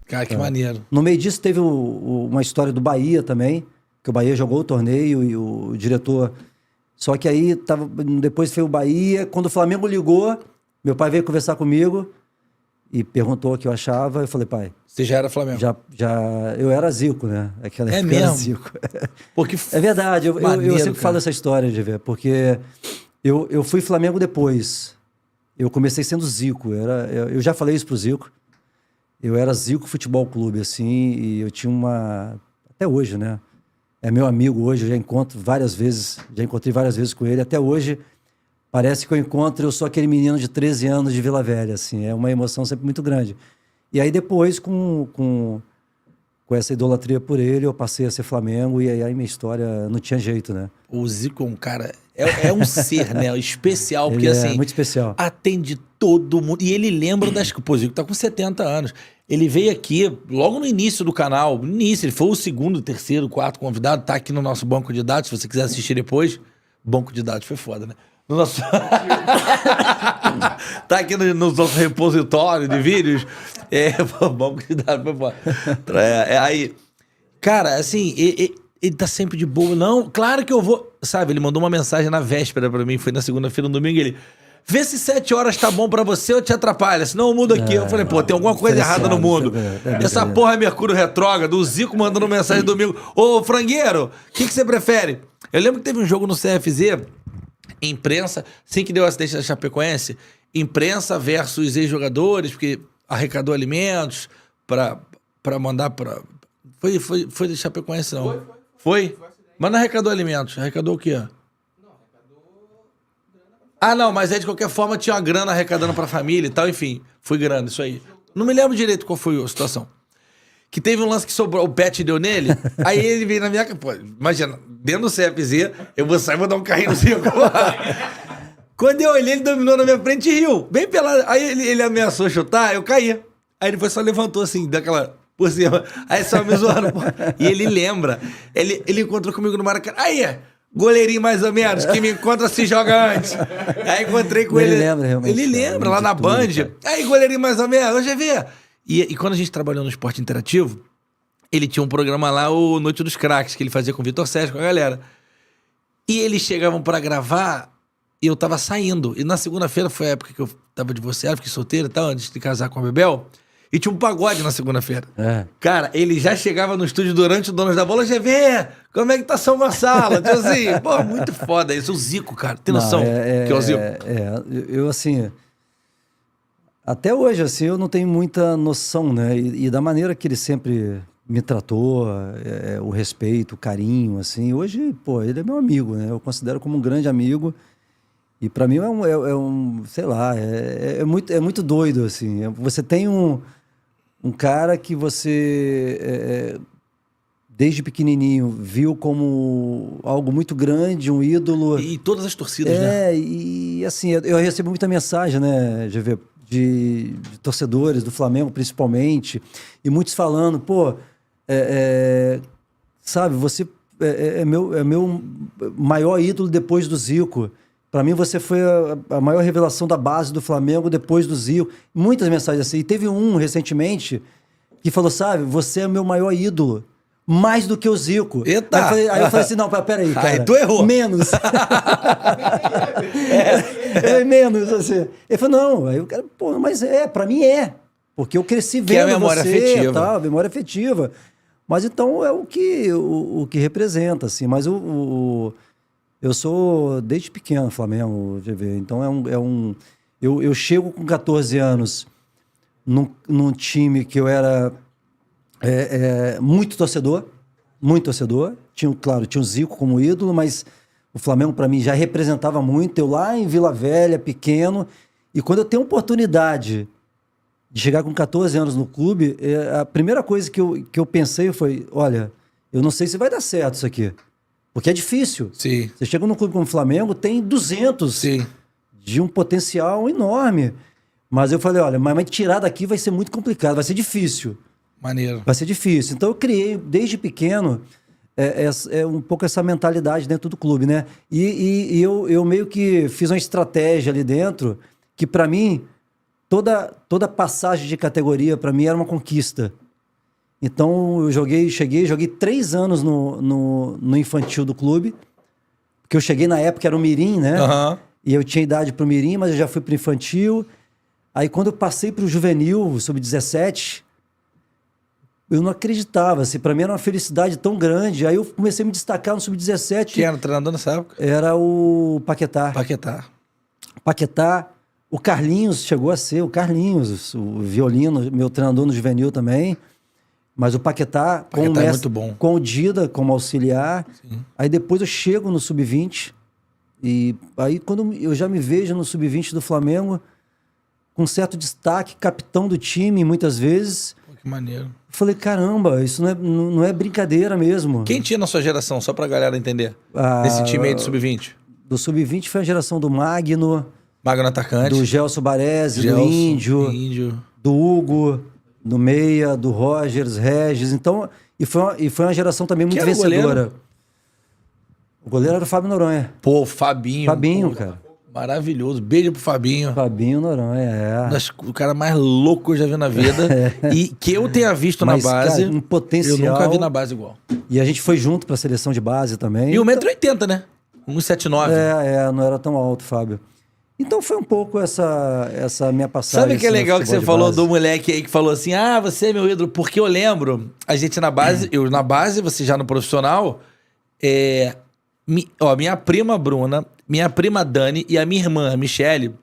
Cara, que maneiro. No meio disso teve uma história do Bahia também, que o Bahia jogou o torneio e o diretor... Só que aí, depois foi o Bahia. Quando o Flamengo ligou, meu pai veio conversar comigo e perguntou o que eu achava. Eu falei, pai... Você já era Flamengo? Eu era Zico, né? Aquela época mesmo? era Zico. Porque é verdade, eu sempre cara. falo essa história, de ver, porque eu fui Flamengo depois. Eu comecei sendo Zico. Eu já falei isso pro Zico. Eu era Zico Futebol Clube, assim, e eu tinha uma... Até hoje, né? É meu amigo hoje, eu já encontrei várias vezes com ele. Até hoje, parece que eu sou aquele menino de 13 anos de Vila Velha, assim. É uma emoção sempre muito grande. E aí depois, com essa idolatria por ele, eu passei a ser Flamengo e aí minha história não tinha jeito, né? O Zico é um cara... É um ser, né? Especial, porque Ele assim... muito especial. Atende todo mundo. E ele lembra das... Pô, o Zico tá com 70 anos. Ele veio aqui logo no início do canal. No início, ele foi o segundo, terceiro, quarto convidado. Tá aqui no nosso banco de dados. Se você quiser assistir depois. Banco de dados foi foda, né? No nosso... tá aqui no nosso repositório de vídeos. Banco de dados foi foda. Aí... Cara, assim... Ele tá sempre de boa. Não, claro que eu vou... Sabe, ele mandou uma mensagem na véspera pra mim. Foi na segunda-feira, no domingo. Ele... Vê se 7 horas tá bom pra você ou te atrapalha. Senão eu mudo aqui. Eu falei, pô, tem alguma coisa errada no mundo. Essa porra é Mercúrio retrógrado. O Zico mandando mensagem domingo. Ô, frangueiro, o que você prefere? Eu lembro que teve um jogo no CFZ, imprensa, assim que deu o acidente da Chapecoense, imprensa versus ex-jogadores, porque arrecadou alimentos pra mandar pra... Foi de Chapecoense, não? Foi? Mas não arrecadou alimentos. Arrecadou o quê? Ah, não, mas aí de qualquer forma tinha uma grana arrecadando pra família e tal, enfim. Foi grana, isso aí. Não me lembro direito qual foi a situação. Que teve um lance que sobrou, o Pet deu nele, aí ele veio na minha... Pô, imagina, dentro do CFZ, eu vou sair e vou dar um carrinho no Zico. Quando eu olhei, ele dominou na minha frente e riu. Bem pelado. Aí ele ameaçou chutar, eu caí. Aí depois só levantou assim, daquela... por cima. Aí só me zoando, pô. E ele lembra. Ele encontrou comigo no Maracanã. Aí, goleirinho mais ou menos, que me encontra se joga antes. Aí encontrei com ele. Ele lembra, realmente. Ele lembra, lá na tudo, Band. cara. Aí, goleirinho mais ou menos, hoje vê. E quando a gente trabalhou no Esporte Interativo, ele tinha um programa lá, o Noite dos Craques, que ele fazia com o Vitor Sérgio, com a galera. E eles chegavam pra gravar e eu tava saindo. E na segunda-feira foi a época que eu tava divorciado, fiquei solteiro e tal, antes de casar com a Bebel. E tinha um pagode na segunda-feira. Cara, ele já chegava no estúdio durante o Donos da Bola, já vê como é que tá São Gonçalo. Tipo assim, pô, muito foda isso. O Zico, cara, tem noção que é o Zico? Eu assim... Até hoje, assim, eu não tenho muita noção, né? E da maneira que ele sempre me tratou, o respeito, o carinho, assim. Hoje, pô, ele é meu amigo, né? Eu considero como um grande amigo. E pra mim sei lá, é muito doido, assim. Você tem um cara que você, desde pequenininho, viu como algo muito grande, um ídolo. E todas as torcidas, né? E assim, eu recebo muita mensagem, né, GV, de torcedores do Flamengo, principalmente, e muitos falando, pô, sabe, você é meu maior ídolo depois do Zico. Para mim, você foi a maior revelação da base do Flamengo depois do Zico. Muitas mensagens assim. E teve um recentemente que falou, sabe, você é o meu maior ídolo. Mais do que o Zico. Eita! Aí eu falei assim, não, peraí, cara. Aí tu errou. Menos. Menos, assim. Ele falou, não. Aí o cara, pô, mas pra mim é. Porque eu cresci vendo que é a memória você afetiva. Tal, memória afetiva. Mas então é o que representa, assim. Mas eu sou desde pequeno Flamengo, GV. Então eu chego com 14 anos num time que eu era muito torcedor. Claro, tinha o Zico como ídolo, mas o Flamengo para mim já representava muito. Eu lá em Vila Velha, pequeno, e quando eu tenho a oportunidade de chegar com 14 anos no clube, a primeira coisa que eu pensei foi, olha, eu não sei se vai dar certo isso aqui. Porque é difícil. Sim. Você chega num clube como o Flamengo, tem 200 Sim. de um potencial enorme. Mas eu falei, olha, mas tirar daqui vai ser muito complicado, vai ser difícil. Maneiro. Vai ser difícil. Então eu criei, desde pequeno, um pouco essa mentalidade dentro do clube, né? E eu meio que fiz uma estratégia ali dentro, que para mim, toda passagem de categoria, para mim, era uma conquista. Então eu joguei 3 anos no infantil do clube, porque eu cheguei na época, era o Mirim, né? Aham. E eu tinha idade pro Mirim, mas eu já fui pro infantil. Aí quando eu passei pro juvenil, sub-17, eu não acreditava, assim, pra mim era uma felicidade tão grande. Aí eu comecei a me destacar no sub-17. Quem era o treinador nessa época? Era o Paquetá. Paquetá. O Carlinhos chegou a ser, o violino, meu treinador no juvenil também. Mas o Paquetá com o é mestre, muito bom. com o Dida como auxiliar. Sim. Aí depois eu chego no sub-20. E aí quando eu já me vejo no sub-20 do Flamengo, com certo destaque, capitão do time muitas vezes. Pô, que maneiro. Eu falei, caramba, isso não é brincadeira mesmo. Quem tinha na sua geração, só pra galera entender? Desse time aí do Sub-20? Do Sub-20 foi a geração do Magno, Magno atacante. do Gelson Baresi, do Índio, do Hugo, do Meia, do Rogers, Regis. Então, e foi uma geração também muito Quem era o vencedora. O goleiro era o Fábio Noronha. Pô, Fabinho. Fabinho, pô, cara. Maravilhoso. Beijo pro Fabinho. Fabinho Noronha, O cara mais louco que eu já vi na vida. E que eu tenha visto Mas, na base. cara, um potencial. Eu nunca vi na base igual. E a gente foi junto pra seleção de base também. E 1,80 m, né? 1,79 m. Não era tão alto, Fábio. Então foi um pouco essa minha passagem. Sabe que é assim, legal no que você futebol de falou base? do moleque aí que falou assim: ah, você é meu ídolo? Porque eu lembro, a gente na base, eu na base, você já no profissional, minha prima Bruna, minha prima Dani e a minha irmã, a Michele,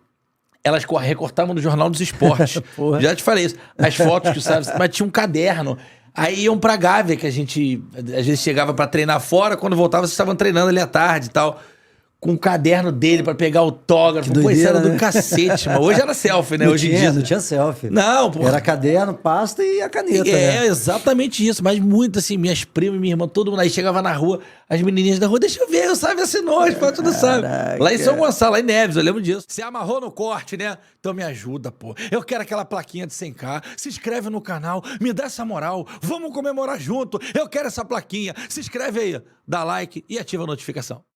elas recortavam no Jornal dos Esportes. Porra. Já te falei isso. As fotos que sabe, mas tinha um caderno. Aí iam pra Gávea, que a gente às vezes chegava pra treinar fora, quando voltava, vocês estavam treinando ali à tarde e tal. Com o caderno dele pra pegar autógrafo. Que Pô, isso era doideira, do né? cacete, mano. Hoje era selfie, né? Hoje em dia. Não tinha selfie. Não, pô. Era caderno, pasta e a caneta. né? Exatamente isso. Mas muito assim, minhas primas, minha irmã, todo mundo. Aí chegava na rua, as menininhas da rua, deixa eu ver, sabe? Assinou, as fotos não sabe. Lá em São Gonçalo, lá em Neves, eu lembro disso. Você amarrou no corte, né? Então me ajuda, pô. Eu quero aquela plaquinha de 100k. Se inscreve no canal, me dá essa moral. Vamos comemorar junto. Eu quero essa plaquinha. Se inscreve aí, dá like e ativa a notificação.